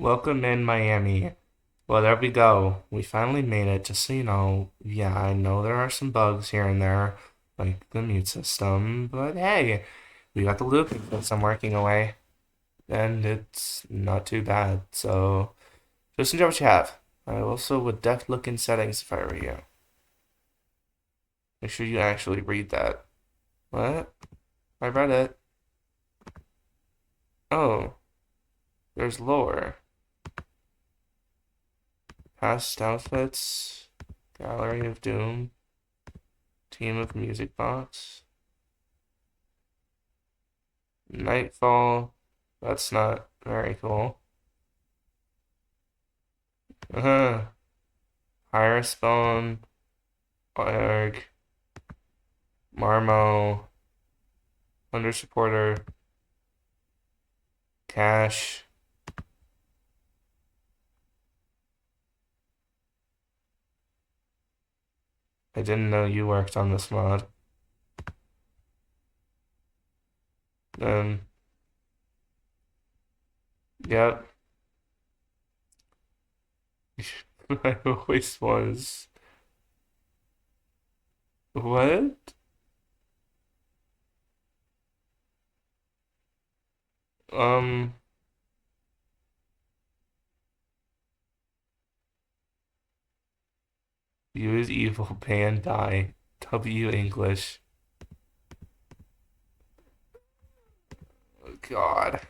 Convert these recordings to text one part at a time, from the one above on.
Welcome in Miami. Well, there we go. We finally made it. Just so you know, yeah, I know there are some bugs here and there, like the mute system, but hey, we got the looping system working away, and it's not too bad. So just enjoy what you have. I also would def look in settings if I were you. Make sure you actually read that. What? I read it. Oh, there's lore. Past outfits. Gallery of Doom. Team of Musicbox. Nightfall. That's not very cool. Uh-huh. Higher Spawn. Erg. Marmo. Under Supporter. Cash. I didn't know you worked on this mod. Um, yep. I always was. What? Um, use evil, ban, die. W English. Oh, God.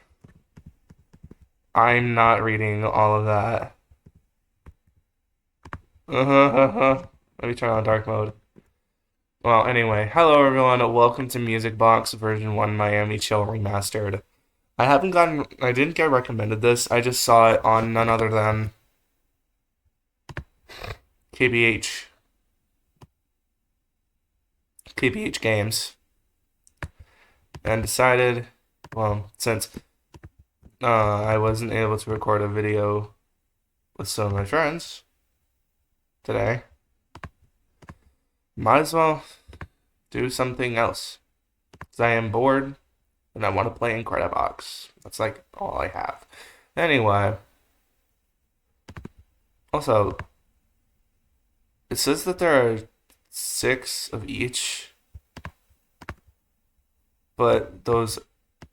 I'm not reading all of that. Let me turn on dark mode. Well, anyway, hello everyone. Welcome to Musicbox version 1 Miami Chill Remastered. I didn't get recommended this. I just saw it on none other than KBH. KBH Games. And decided, well, since I wasn't able to record a video with some of my friends today, might as well do something else. Because I am bored and I want to play Incredibox. That's like all I have. Anyway, also, it says that there are 6 of each, but those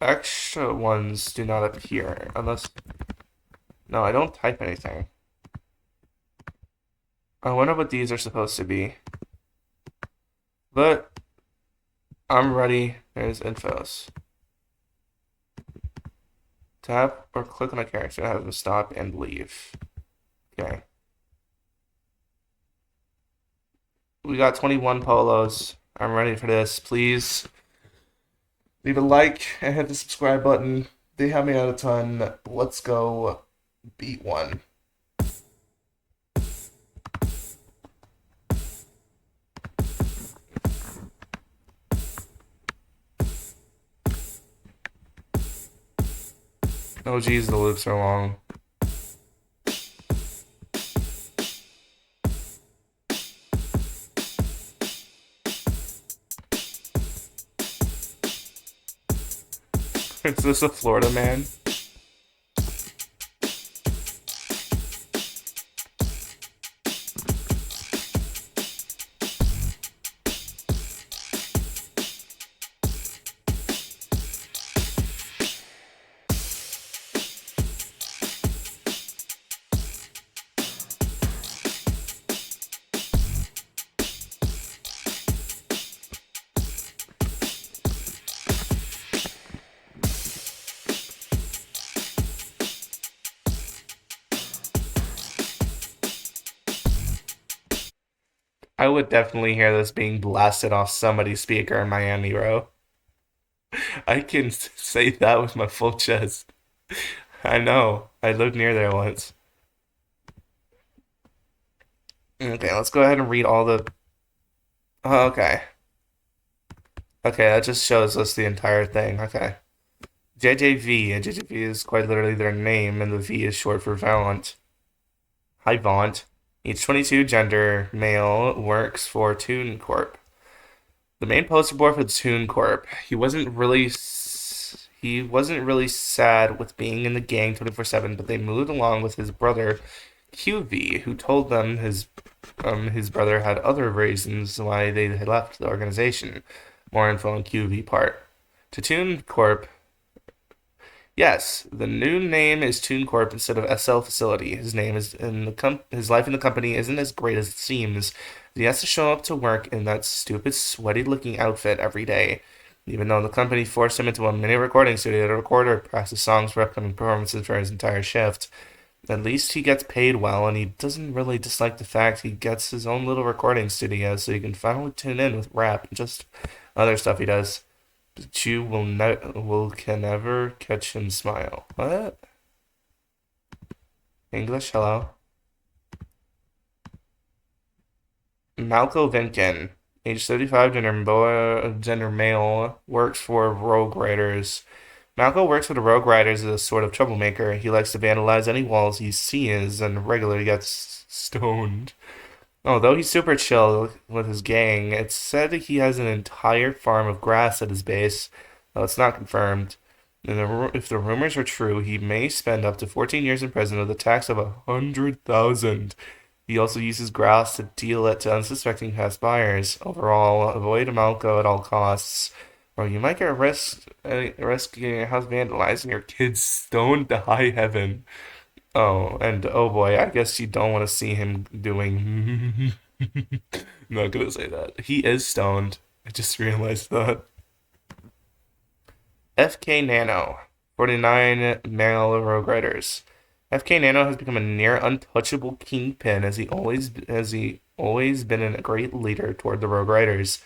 extra ones do not appear unless. No, I don't type anything. I wonder what these are supposed to be. But I'm ready. There's infos. Tap or click on a character to have them stop and leave. Okay. We got 21 polos. I'm ready for this. Please leave a like and hit the subscribe button. They have me out a ton. Let's go beat one. Oh geez, the loops are long. Is this a Florida man? I would definitely hear this being blasted off somebody's speaker in Miami, bro. I can say that with my full chest. I know. I lived near there once. Okay, let's go ahead and read all the. Oh, okay. Okay, that just shows us the entire thing. Okay. JJV, and JJV is quite literally their name, and the V is short for Valant. Hi, Vaunt. Each 22 gender male works for Toon Corp. The main poster boy for Toon Corp. He He wasn't really sad with being in the gang 24/7, but they moved along with his brother QV, who told them his brother had other reasons why they had left the organization. More info on QV part. To Corp. Yes, the new name is TuneCorp instead of SL Facility. His name is in the his life in the company isn't as great as it seems. He has to show up to work in that stupid, sweaty-looking outfit every day. Even though the company forced him into a mini recording studio to record or practice songs for upcoming performances for his entire shift. At least he gets paid well, and he doesn't really dislike the fact he gets his own little recording studio so he can finally tune in with rap and just other stuff he does. But you can never catch him smile. What? English, hello? Malco Vinkin, age 35, gender male, works for Rogue Riders. Malco works for the Rogue Riders as a sort of troublemaker. He likes to vandalize any walls he sees and regularly gets stoned. Although he's super chill with his gang, it's said that he has an entire farm of grass at his base, though it's not confirmed. And if the rumors are true, he may spend up to 14 years in prison with a tax of 100,000. He also uses grass to deal it to unsuspecting past buyers. Overall, avoid Malco at all costs, or you might get risk getting your house vandalized and your kids stoned to high heaven. Oh, and oh boy, I guess you don't want to see him doing. I'm not gonna say that. He is stoned. I just realized that. FK Nano, 49 male rogue riders. FK Nano has become a near untouchable kingpin as he always been a great leader toward the rogue riders.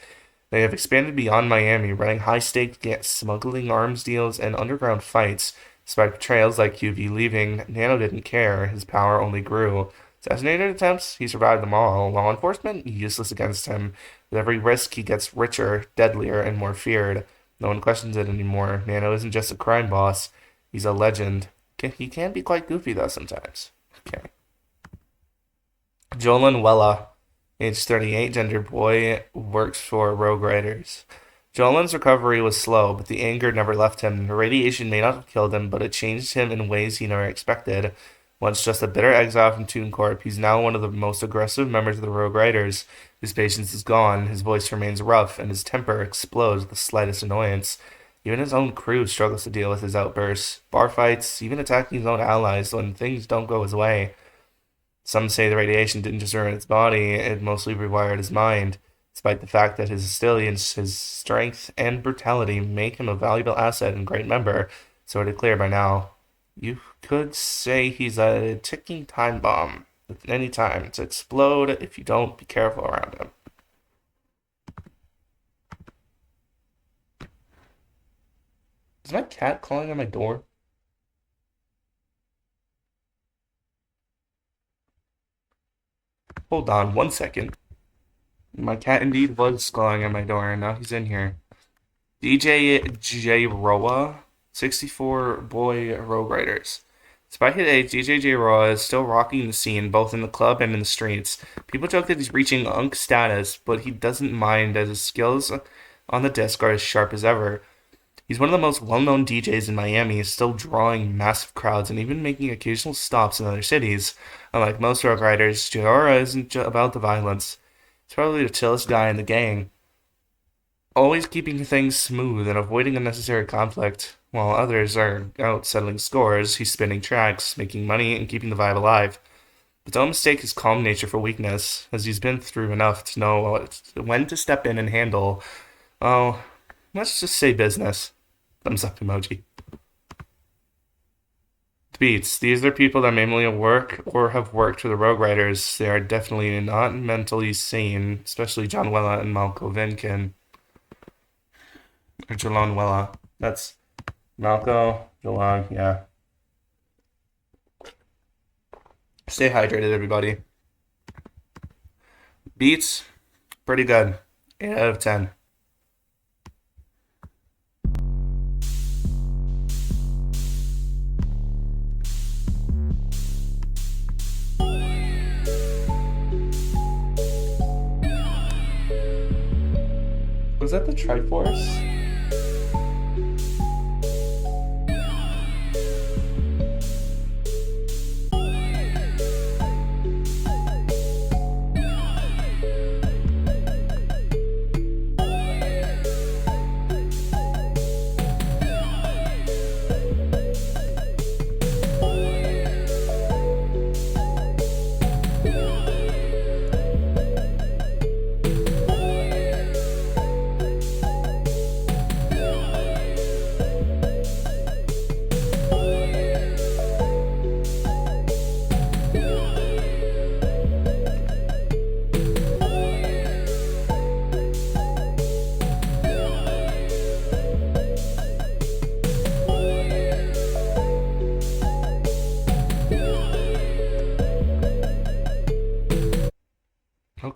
They have expanded beyond Miami, running high-stakes smuggling arms deals and underground fights. Despite betrayals like QV leaving, Nano didn't care. His power only grew. Assassination attempts, he survived them all. Law enforcement, useless against him. With every risk, he gets richer, deadlier, and more feared. No one questions it anymore. Nano isn't just a crime boss. He's a legend. He can be quite goofy, though, sometimes. Okay. Jolan Wella, age 38, gender boy, works for Rogue Riders. Jolan's recovery was slow, but the anger never left him. The radiation may not have killed him, but it changed him in ways he never expected. Once just a bitter exile from TuneCorp, he's now one of the most aggressive members of the Rogue Riders. His patience is gone, his voice remains rough, and his temper explodes with the slightest annoyance. Even his own crew struggles to deal with his outbursts. Bar fights, even attacking his own allies when things don't go his way. Some say the radiation didn't just ruin his body, it mostly rewired his mind. Despite the fact that his resilience, his strength, and brutality make him a valuable asset and great member, sort of clear by now. You could say he's a ticking time bomb, with any time to explode if you don't be careful around him. Is my cat calling on my door? Hold on 1 second. My cat indeed was clawing on my door, and now he's in here. DJ J Roa, 64 boy Rogue Riders. Despite his age, DJ J Roa is still rocking the scene both in the club and in the streets. People joke that he's reaching unk status, but he doesn't mind as his skills on the disc are as sharp as ever. He's one of the most well-known DJs in Miami, still drawing massive crowds and even making occasional stops in other cities. Unlike most Rogue Riders, Jahora isn't about the violence. He's probably the chillest guy in the gang, always keeping things smooth and avoiding unnecessary conflict. While others are out settling scores, he's spinning tracks, making money, and keeping the vibe alive. But don't mistake his calm nature for weakness, as he's been through enough to know when to step in and handle, oh, let's just say business. Thumbs up emoji. Beats. These are people that mainly work or have worked for the Rogue Riders. They are definitely not mentally sane, especially John Wella and Malco Vinkin. Or Jalon Wella. That's Malco, Jalon, yeah. Stay hydrated, everybody. Beats, pretty good. 8 out of 10. Was that the Triforce?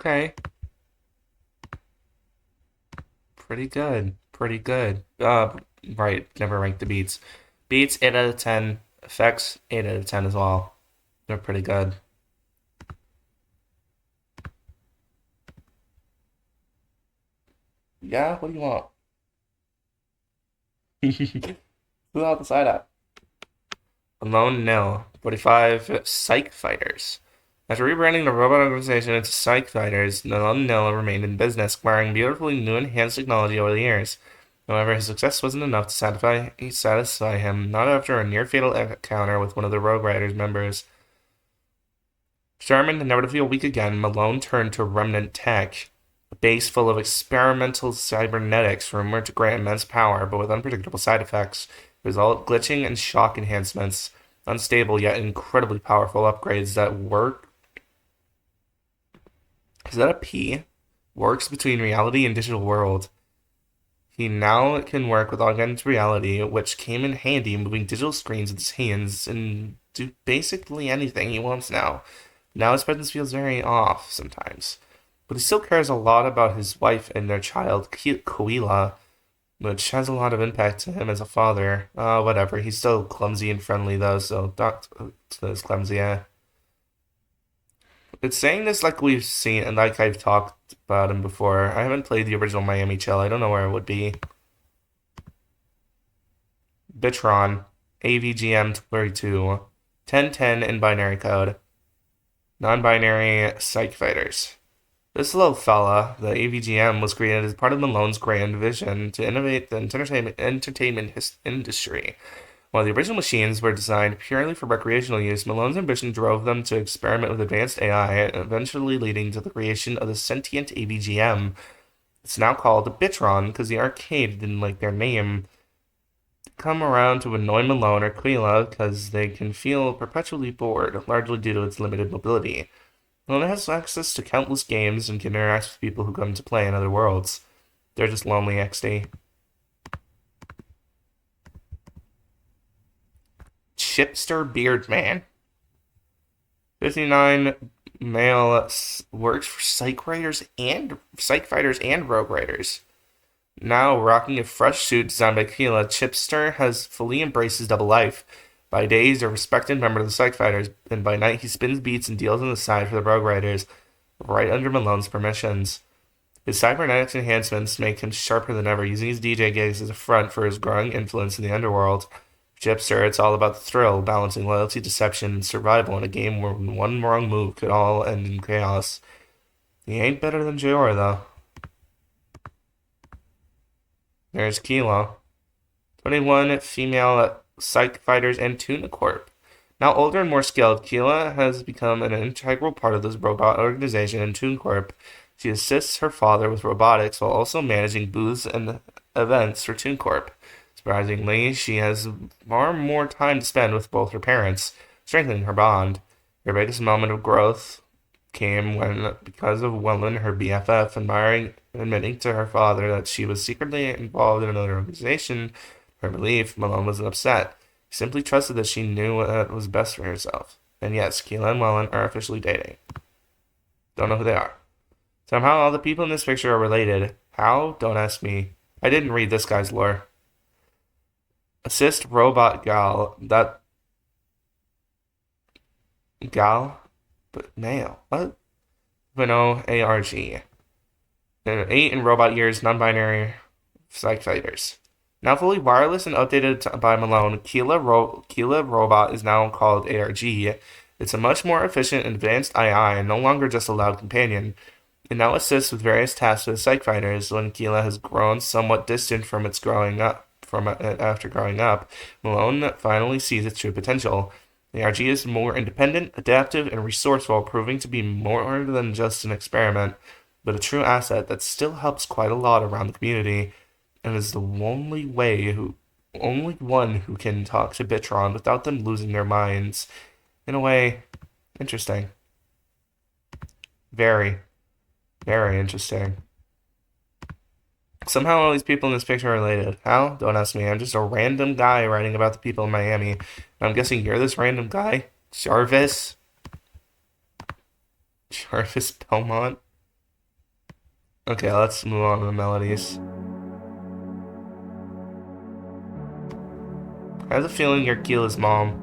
Okay. Pretty good. Pretty good. Right. Never ranked the beats. Beats, 8 out of 10. Effects, 8 out of 10 as well. They're pretty good. Yeah, what do you want? Who out the side at? Alone nil. 45 Psych Fighters. After rebranding the robot organization into Psych Fighters, Alone nil remained in business, acquiring beautifully new enhanced technology over the years. However, his success wasn't enough to satisfy him, not after a near-fatal encounter with one of the Rogue Riders members. Determined never to feel weak again, Malone turned to Remnant Tech, a base full of experimental cybernetics rumored to grant immense power, but with unpredictable side effects. Result glitching and shock enhancements, unstable yet incredibly powerful upgrades that work. Is that a P? Works between reality and digital world. He now can work with augmented reality, which came in handy moving digital screens with his hands and do basically anything he wants now. Now his presence feels very off sometimes. But he still cares a lot about his wife and their child, Koila, which has a lot of impact to him as a father. Whatever. He's still clumsy and friendly, though, so not as clumsy, yeah. It's saying this like we've seen and like I've talked about him before. I haven't played the original Miami Chill. I don't know where it would be. Bitron, AVGM 32, 1010 in binary code, non binary psych fighters. This little fella, the AVGM, was created as part of Malone's grand vision to innovate the entertainment industry. While the original machines were designed purely for recreational use, Malone's ambition drove them to experiment with advanced AI, eventually leading to the creation of the sentient AVGM. It's now called Bitron because the arcade didn't like their name. Come around to annoy Malone or Quila because they can feel perpetually bored, largely due to its limited mobility. Malone has access to countless games and can interact with people who come to play in other worlds. They're just lonely XD. Chipster Beard Man. 59 male works for Psych Fighters and Rogue Riders. Now rocking a fresh suit designed by Keela, Chipster has fully embraced his double life. By day, he's a respected member of the Psych Fighters, and by night, he spins beats and deals on the side for the Rogue Riders, right under Malone's permissions. His cybernetics enhancements make him sharper than ever, using his DJ gigs as a front for his growing influence in the underworld. Chipster, it's all about the thrill, balancing loyalty, deception, and survival in a game where one wrong move could all end in chaos. He ain't better than Jor, though. There's Kilo. 21 female psych fighters and Tuna Corp. Now older and more skilled, Keela has become an integral part of this robot organization in Toon Corp. She assists her father with robotics while also managing booths and events for Toon Corp. Surprisingly, she has far more time to spend with both her parents, strengthening her bond. Her biggest moment of growth came when, because of Wellen, her BFF, admitting to her father that she was secretly involved in another organization. Her relief, Malone wasn't upset. He simply trusted that she knew what was best for herself. And yes, Keela and Wellen are officially dating. Don't know who they are. Somehow all the people in this picture are related. How? Don't ask me. I didn't read this guy's lore. Assist Robot Gal. That... Gal? But male. What? Vino ARG. 8 in robot years, non-binary psych fighters. Now fully wireless and updated by Malone, Keela Robot is now called ARG. It's a much more efficient and advanced AI and no longer just a loud companion. It now assists with various tasks with psych fighters. When Keela has grown somewhat distant from its growing up, after growing up, Malone finally sees its true potential. ARG is more independent, adaptive, and resourceful, proving to be more than just an experiment, but a true asset that still helps quite a lot around the community, and is the only one who can talk to Bitron without them losing their minds. In a way, interesting. Very, very interesting. Somehow all these people in this picture are related. How? Don't ask me. I'm just a random guy writing about the people in Miami. And I'm guessing you're this random guy? Jarvis? Jarvis Belmont? Okay, let's move on to the melodies. I have a feeling you're Keela's mom.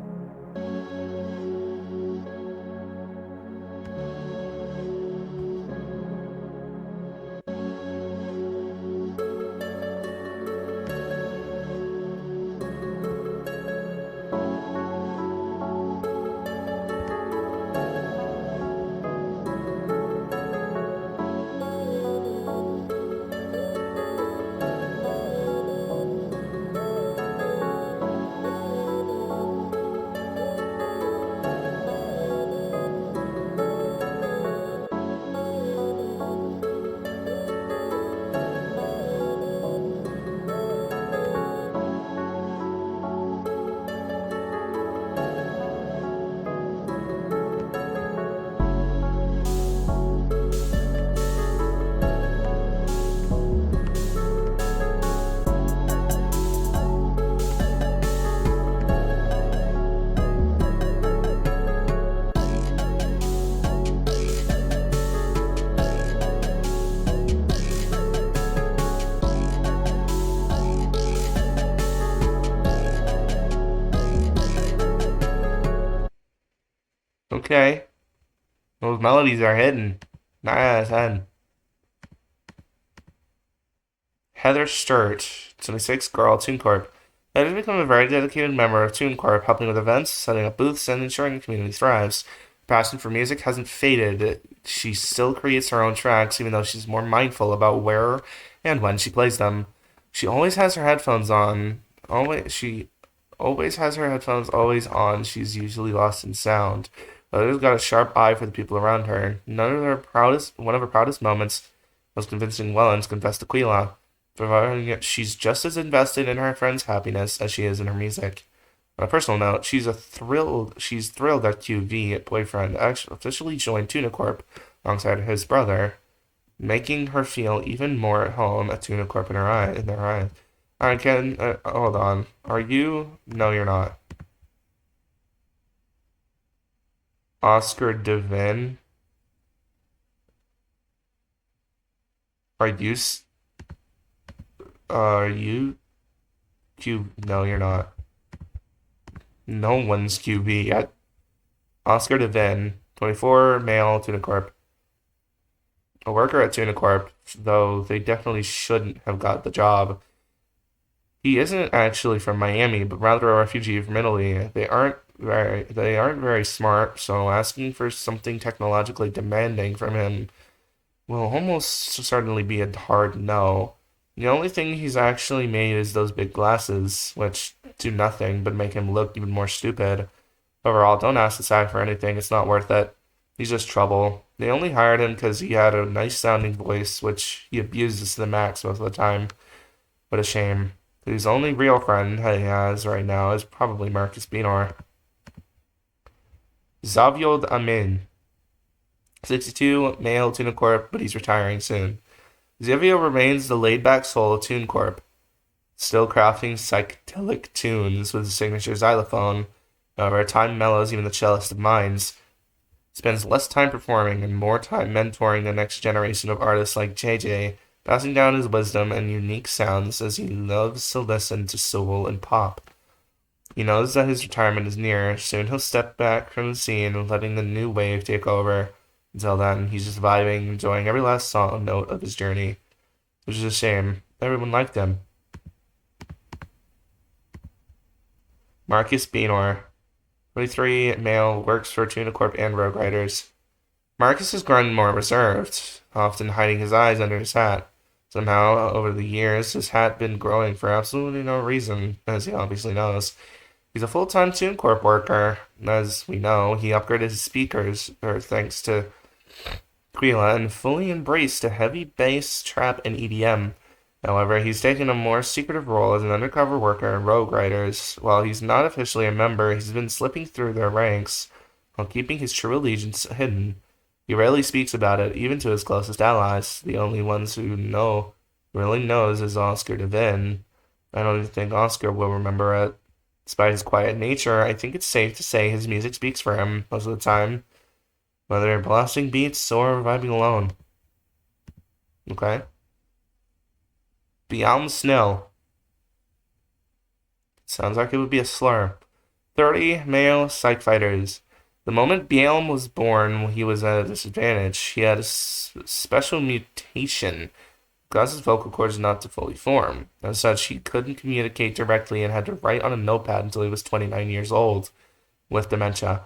Okay, those melodies are hidden. 9 out of 10. Heather Sturt, 26, Girl, TuneCorp. Heather's become a very dedicated member of TuneCorp, helping with events, setting up booths, and ensuring the community thrives. Her passion for music hasn't faded. She still creates her own tracks, even though she's more mindful about where and when she plays them. She always has her headphones on. She always has her headphones always on. She's usually lost in sound. Heather's got a sharp eye for the people around her. One of her proudest moments was convincing Wellens to confess to Quila, providing that she's just as invested in her friend's happiness as she is in her music. On a personal note, she's thrilled that QV, boyfriend, actually officially joined TunaCorp alongside his brother, making her feel even more at home at TunaCorp in their eyes. Alright, Ken, hold on. Are you? No, you're not. Oscar Devin? Are you? Are you Q? No, you're not. No one's QB yet. Oscar Devin, 24, male, TunaCorp. A worker at TunaCorp, though they definitely shouldn't have got the job. He isn't actually from Miami, but rather a refugee from Italy. They aren't very smart, so asking for something technologically demanding from him will almost certainly be a hard no. The only thing he's actually made is those big glasses, which do nothing but make him look even more stupid. Overall, don't ask the SAG for anything, it's not worth it. He's just trouble. They only hired him because he had a nice sounding voice, which he abuses to the max most of the time. What a shame. His only real friend he has right now is probably Marcus Binor. Zaviod Amin, 62, male, TuneCorp, but he's retiring soon. Xavier remains the laid-back soul of TuneCorp, still crafting psychedelic tunes with his signature xylophone. However, time mellows even the cellist of minds. Spends less time performing and more time mentoring the next generation of artists like JJ, passing down his wisdom and unique sounds as he loves to listen to soul and pop. He knows that his retirement is near. Soon he'll step back from the scene, letting the new wave take over. Until then, he's just vibing, enjoying every last song note of his journey. Which is a shame. Everyone liked him. Marcus Benor, 23, male, works for TunaCorp and Rogue Riders. Marcus has grown more reserved, often hiding his eyes under his hat. Somehow, over the years, his hat been growing for absolutely no reason, as he obviously knows. He's a full-time TuneCorp worker. As we know, he upgraded his speakers, thanks to Quila, and fully embraced a heavy bass, trap, and EDM. However, he's taken a more secretive role as an undercover worker in Rogue Riders. While he's not officially a member, he's been slipping through their ranks while keeping his true allegiance hidden. He rarely speaks about it, even to his closest allies. The only ones really knows is Oscar Devin. I don't even think Oscar will remember it. Despite his quiet nature, I think it's safe to say his music speaks for him most of the time, whether blasting beats or vibing alone. Okay. Beyond Snow. Sounds like it would be a slur. 30 male psych fighters. The moment Bielm was born, he was at a disadvantage. He had a special mutation, caused his vocal cords not to fully form. As such, he couldn't communicate directly and had to write on a notepad until he was 29 years old with dementia.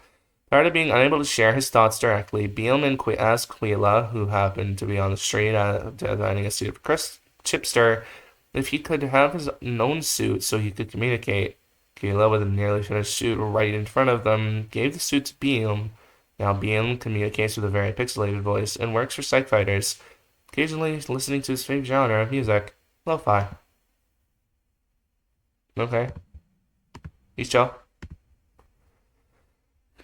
Prior to being unable to share his thoughts directly, Bielman asked Quila, who happened to be on the street dining a suit of chipster, if he could have his own suit so he could communicate. Quila, with a nearly finished suit right in front of them, gave the suit to Bielm. Now Bielm communicates with a very pixelated voice and works for psych fighters, occasionally listening to his favorite genre of music, lo-fi. Okay. He's chill.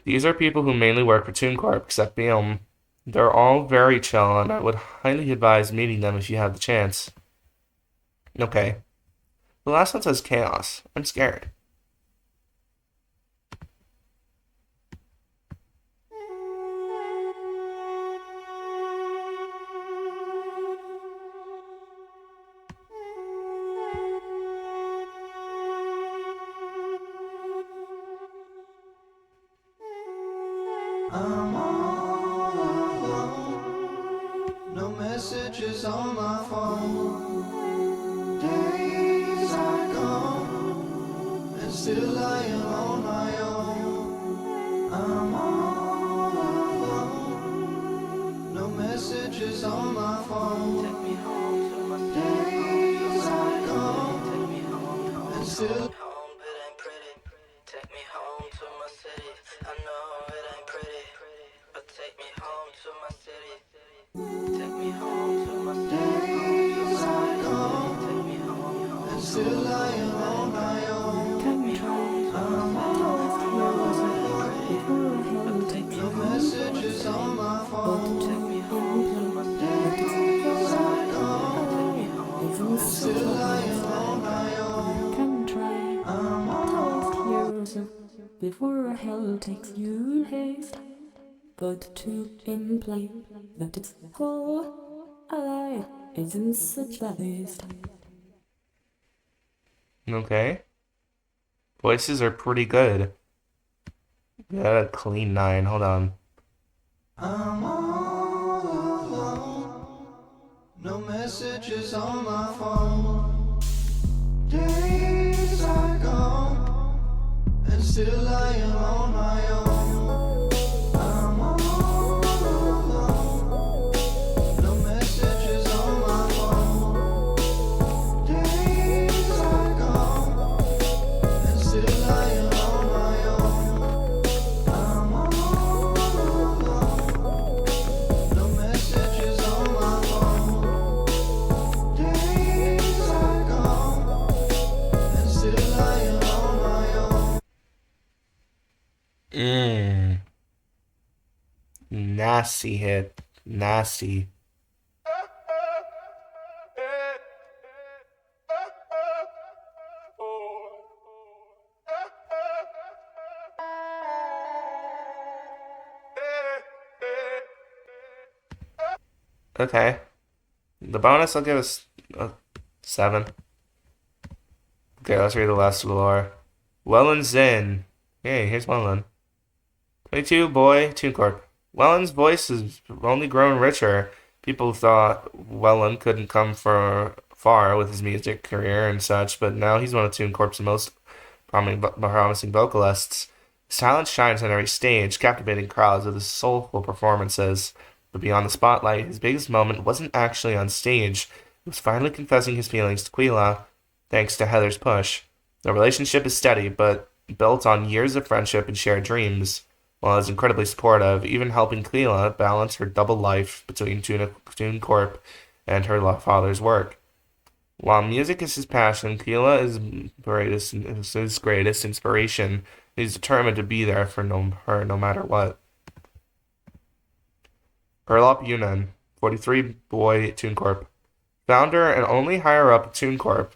These are people who mainly work for TuneCorp, except Bielm. They're all very chill, and I would highly advise meeting them if you have the chance. Okay. The last one says chaos. I'm scared. I'm all alone, no messages on my phone. Days are gone, and still I am on my own. I'm all alone, no messages on my phone. Take me home to my days are gone, and still. Take me home to my city. I know it ain't pretty, but take me home to my city. Take me home to my city. Days are gone, take me home, and still I am on my own. Take me home to my city. No messages on my phone. Take me home to my city. Days are gone, take me home, and still I am on my own. Can try. I'm all before hell takes you haste, but to imply that it's whole a lie isn't such a waste. Okay. Voices are pretty good. Yeah, a clean 9. Hold on. I'm all alone, no messages on my phone. Days are gone, and still I am on my own. I'm all alone, no messages on my phone. Days are gone, and still I am on my own. I'm all alone, no messages on my phone. Days are gone, and still I am on my own. Nasty hit. Nasty. Okay. The bonus I'll give us a 7. Okay, let's read the last of the lore. Welland Zin. Hey, here's Welland. 22 boy, TuneCorp. Welland's voice has only grown richer. People thought Welland couldn't come far with his music career and such, but now he's one of TuneCorp's most promising vocalists. His talent shines on every stage, captivating crowds with his soulful performances. But beyond the spotlight, his biggest moment wasn't actually on stage. He was finally confessing his feelings to Quila, thanks to Heather's push. The relationship is steady, but built on years of friendship and shared dreams. While is incredibly supportive, even helping Quila balance her double life between TuneCorp and her father's work. While music is his passion, Quila is his greatest inspiration. He's determined to be there for her no matter what. Erlop Yunan, 43 boy TuneCorp. Founder and only higher up at TuneCorp.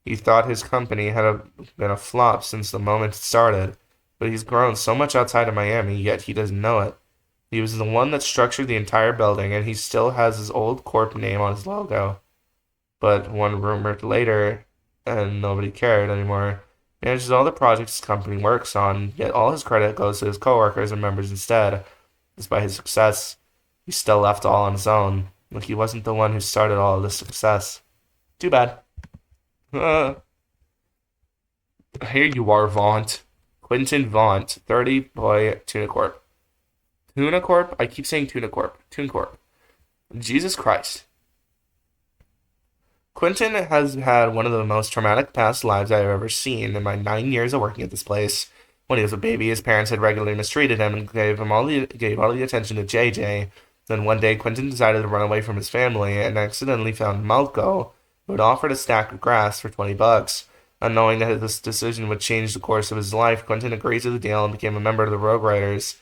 He thought his company had been a flop since the moment it started, but he's grown so much outside of Miami, yet he doesn't know it. He was the one that structured the entire building, and he still has his old corp name on his logo. But one rumored later, and nobody cared anymore. He manages all the projects his company works on, yet all his credit goes to his coworkers and members instead. Despite his success, he still left all on his own. Like he wasn't the one who started all of this success. Too bad. Here you are, Vaunt. Quentin Vaunt, 30 boy Tuna Corp. Tuna Corp? I keep saying Tuna Corp. Tuna Corp. Jesus Christ. Quentin has had one of the most traumatic past lives I've ever seen in my 9 years of working at this place. When he was a baby, his parents had regularly mistreated him and gave all the attention to JJ. Then one day, Quentin decided to run away from his family and accidentally found Malco, who had offered a stack of grass for 20 bucks. Unknowing that this decision would change the course of his life, Quentin agreed to the deal and became a member of the Rogue Riders.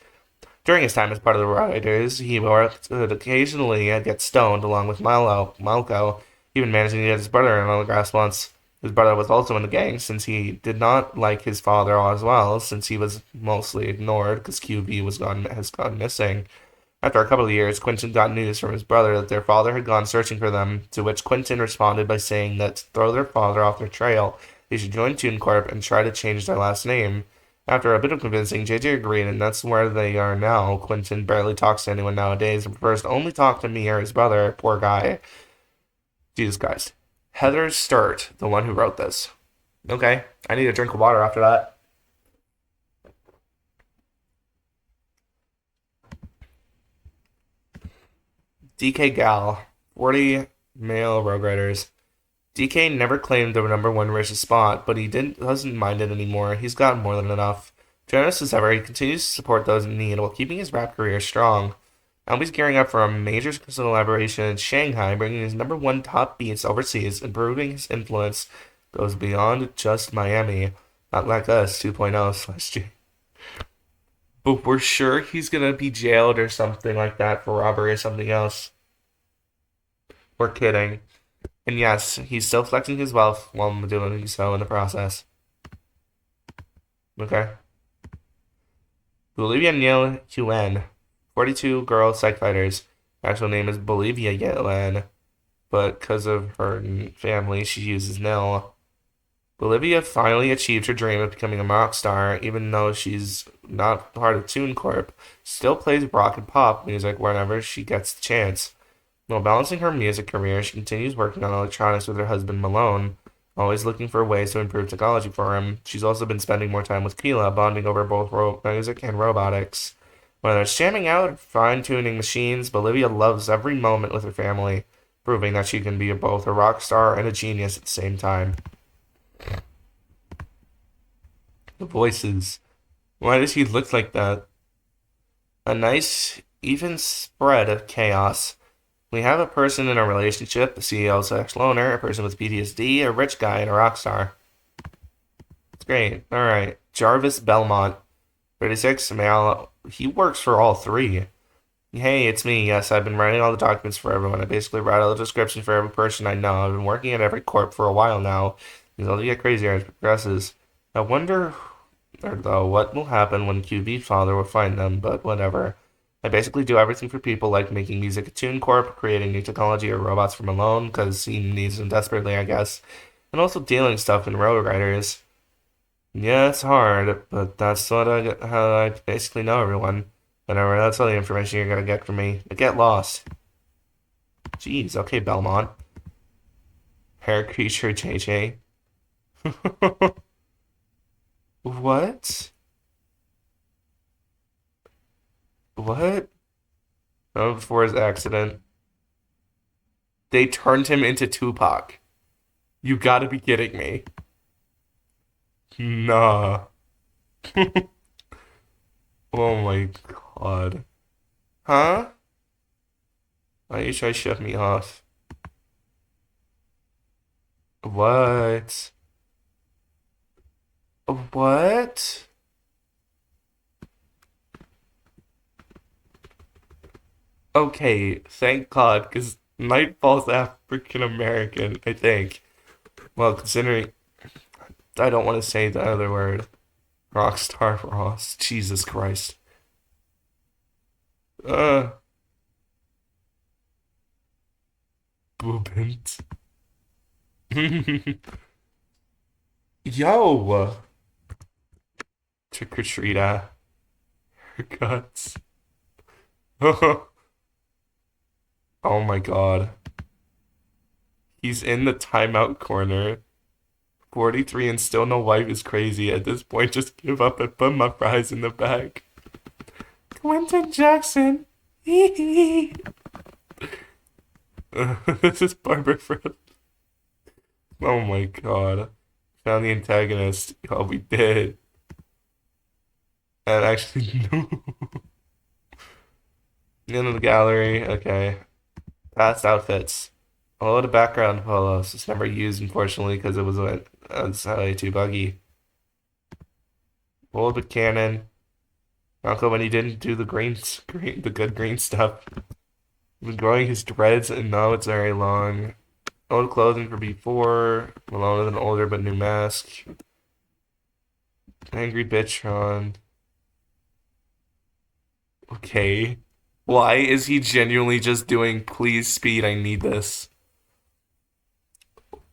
During his time as part of the Riders, he would occasionally get stoned along with Malco, even managing to get his brother in on the grass once. His brother was also in the gang since he did not like his father as well, since he was mostly ignored because has gone missing. After a couple of years, Quentin got news from his brother that their father had gone searching for them, to which Quentin responded by saying that to throw their father off their trail, they should join TuneCorp and try to change their last name. After a bit of convincing, JJ agreed, and that's where they are now. Quentin barely talks to anyone nowadays and prefers to only talk to me or his brother. Poor guy. Jesus Christ. Heather Sturt, the one who wrote this. Okay, I need a drink of water after that. DK Gal, 40 male rogue riders. DK never claimed the number one racist spot, but doesn't mind it anymore. He's got more than enough. Generous as ever, he continues to support those in need while keeping his rap career strong. Now he's gearing up for a major collaboration in Shanghai, bringing his number one top beats overseas and proving his influence goes beyond just Miami. Not like us 2.0/G. But we're sure he's gonna be jailed or something like that for robbery or something else. We're kidding. And yes, he's still flexing his wealth while doing so in the process. Okay. Bolivia Nil Yuen. 42 girl psych fighters. Her actual name is Bolivia Yelen, but because of her family, she uses Nil. Bolivia finally achieved her dream of becoming a rock star, even though she's not part of TuneCorp. Still plays rock and pop music whenever she gets the chance. While balancing her music career, she continues working on electronics with her husband Malone, always looking for ways to improve technology for him. She's also been spending more time with Keela, bonding over both music and robotics. Whether it's jamming out or fine-tuning machines, Bolivia loves every moment with her family, proving that she can be both a rock star and a genius at the same time. The voices. Why does he look like that? A nice, even spread of chaos. We have a person in a relationship, a CEO/loner, a person with PTSD, a rich guy, and a rock star. It's great. Alright. Jarvis Belmont, 36, male. He works for all three. Hey, it's me. Yes, I've been writing all the documents for everyone. I basically write all the descriptions for every person I know. I've been working at every corp for a while now. It's only get crazier as it progresses. I wonder, though, what will happen when QB father will find them, but whatever. I basically do everything for people like making music at TuneCorp, creating new technology or robots for Malone, because he needs them desperately, I guess, and also dealing stuff in Road Riders. Yeah, it's hard, but that's how I basically know everyone. Whatever, that's all the information you're gonna get from me. But get lost. Jeez, okay, Belmont. Hair creature JJ. What? What? Oh, before his accident. They turned him into Tupac. You gotta be kidding me. Nah. Oh my god. Huh? Why you try to shut me off? What? What? Okay, thank God, because Nightfall's African American, I think. Well, considering I don't want to say the other word. Rockstar Ross. Jesus Christ. Uh, Boobint. Yo! Trick or treat, haircuts. Oh my god. He's in the timeout corner. 43 and still no wife is crazy. At this point, just give up and put my fries in the bag. Quentin Jackson. This is Barbara Fred. Oh my god. Found the antagonist. Oh, we did. And actually, no. In the gallery. Okay. Past outfits. Oh, the background polos. It's never used, unfortunately, because it was too buggy. Old but canon. Uncle when he didn't do the good green stuff. Been growing his dreads, and now it's very long. Old clothing for before. Malone with an older but new mask. Angry bitch on. Okay. Why is he genuinely just doing please speed, I need this?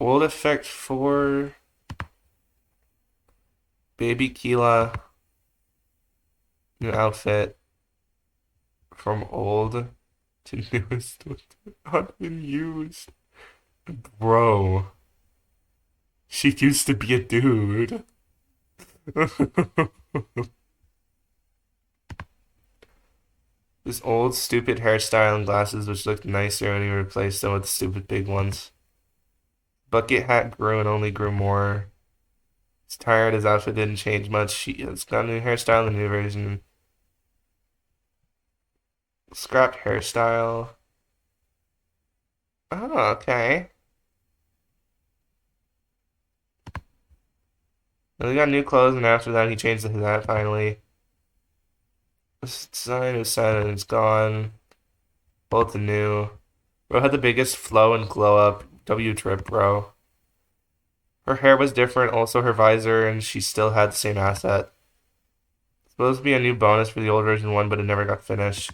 Old effect 4. Baby Keela. New outfit. From old to newest. Not been used. Bro. She used to be a dude. This old stupid hairstyle and glasses which looked nicer when he replaced them with stupid big ones. Bucket hat grew and only grew more. He's tired, his outfit didn't change much. It's got a new hairstyle in the new version. Scrapped hairstyle. Oh, okay. Then he got new clothes and after that he changed his hat finally. This design is sad and it's gone. Both the new. Bro had the biggest flow and glow up. W trip, bro. Her hair was different, also her visor, and she still had the same asset. Supposed to be a new bonus for the old version 1, but it never got finished.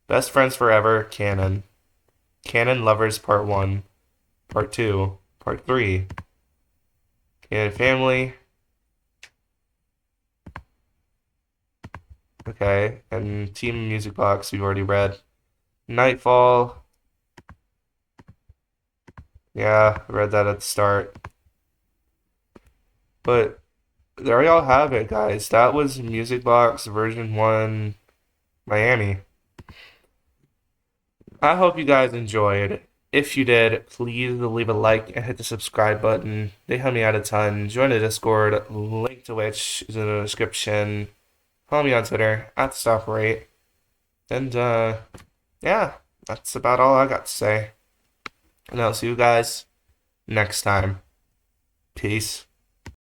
Best Friends Forever, Canon. Canon Lovers Part 1, Part 2, Part 3. Canon Family. Okay, and Team Musicbox we've already read. Nightfall. Yeah, I read that at the start. But there y'all have it, guys. That was Musicbox version 1 Miami. I hope you guys enjoyed. If you did, please leave a like and hit the subscribe button. They help me out a ton. Join the Discord, link to which is in the description. Follow me on Twitter, at the Stop Rate. And yeah, that's about all I got to say. And I'll see you guys next time. Peace.